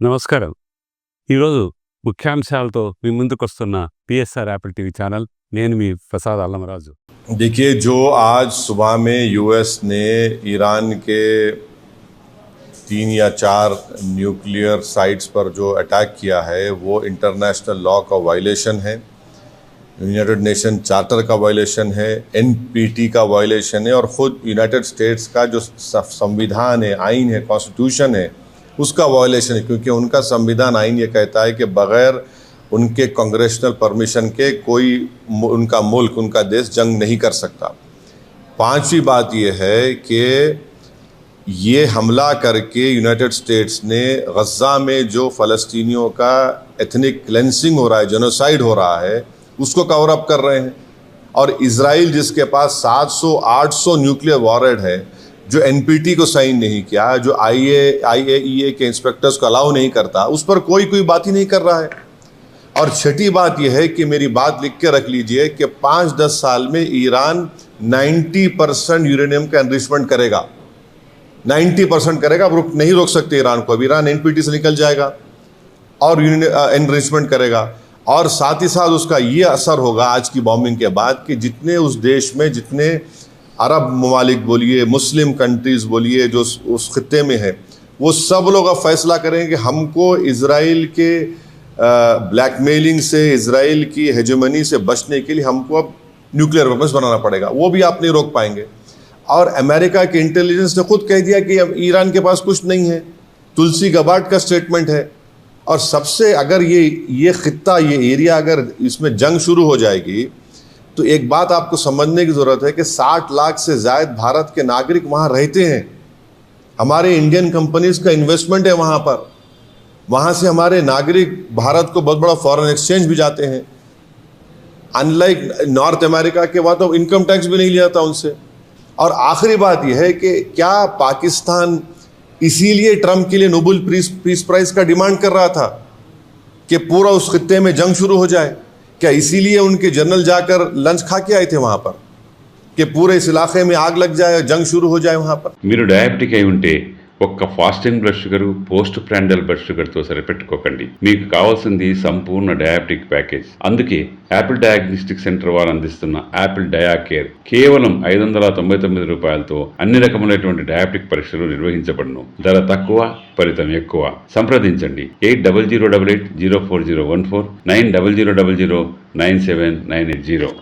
నమస్కారం. ఈరోజు ముఖ్యాంశాలతో మీ ముందుకొస్తున్న PSR Apple TV channel. నేను మీ ప్రసాద్ అల్లమరాజు. देखिए, जो आज सुबह में यूएस ने ईरान के 3 या 4 न्यूक्लियर साइट्स पर जो अटैक किया है वो इंटरनेशनल लॉ का वायलेशन है, यूनाइटेड नेशन चार्टर का वायलेशन है, एनपीटी का वायलेशन है और ख़ुद यूनाइटेड स्टेट्स का जो संविधान है, आइन है, कॉन्स्टिट्यूशन है, उसका वायलेशन है। क्योंकि उनका संविधान आइन ये कहता है कि बग़ैर उनके कांग्रेशनल परमिशन के कोई उनका मुल्क, उनका देश जंग नहीं कर सकता। पांचवी बात यह है कि ये हमला करके यूनाइटेड स्टेट्स ने गज़ा में जो फ़लस्तीनियों का एथनिक क्लेंसिंग हो रहा है, जेनोसाइड हो रहा है, उसको कवर अप कर रहे हैं। और इज़राइल जिसके पास 700-800 न्यूक्लियर वॉरहेड है, जो एनपीटी को साइन नहीं किया, जो आईएईए के इंस्पेक्टर्स को अलाउ नहीं करता, उस पर कोई बात ही नहीं कर रहा है। और छठी बात यह है कि मेरी बात लिख के रख लीजिए कि 5-10 साल में ईरान 90% यूरेनियम का एनरिचमेंट करेगा, 90% करेगा। अब नहीं रोक सकते ईरान को। अब ईरान एनपीटी से निकल जाएगा और एनरिचमेंट करेगा। और साथ ही साथ उसका ये असर होगा आज की बॉम्बिंग के बाद कि जितने उस देश में, जितने अरब ममालिक बोलिए, मुस्लिम कंट्रीज़ बोलिए, जो उस खत्ते में है, वो सब लोग अब फैसला करेंगे कि हमको इज़राइल के ब्लैकमेलिंग से, इज़राइल की हेजेमनी से बचने के लिए हमको अब न्यूक्लियर वेपन्स बनाना पड़ेगा। वो भी आप नहीं रोक पाएंगे। और अमेरिका के इंटेलिजेंस ने खुद कह दिया कि अब ईरान के पास कुछ नहीं है। तुलसी गबार्ड का स्टेटमेंट है। और सबसे अगर ये खित्ता, ये एरिया अगर इसमें जंग शुरू हो जाएगी तो एक बात आपको समझने की ज़रूरत है कि 60 लाख से ज़ायद भारत के नागरिक वहाँ रहते हैं। हमारे इंडियन कंपनीज़ का इन्वेस्टमेंट है वहाँ पर। वहाँ से हमारे नागरिक भारत को बहुत बड़ा फॉरेन एक्सचेंज भी जाते हैं। अनलाइक नॉर्थ अमेरिका के, वहाँ तो इनकम टैक्स भी नहीं लिया था उनसे। और आखिरी बात यह है कि क्या पाकिस्तान इसीलिए ट्रंप के लिए नोबेल पीस प्राइज का डिमांड कर रहा था कि पूरा उस खित्ते में जंग शुरू हो जाए? क्या इसीलिए उनके जनरल जाकर लंच खा के आए थे वहाँ पर कि पूरे इस इलाके में आग लग जाए, जंग शुरू हो जाए वहाँ पर? మీరు డయాబెటిక్ అయి ఉంటే ఒక్క fasting blood sugar, post prandial blood షుగర్తో సరిపెట్టుకోకండి. మీకు కావాల్సింది సంపూర్ణ డయాబెటిక్ ప్యాకేజ్. అందుకే యాపిల్ డయాగ్నోస్టిక్ సెంటర్ వారు అందిస్తున్న యాపిల్ డయా కేర్ కేవలం 599 రూపాయలతో అన్ని రకములైనటువంటి డయాబెటిక్ పరీక్షలు నిర్వహించబడును. ధర తక్కువ, ఫలితం ఎక్కువ. సంప్రదించండి 8008804014 9000009790.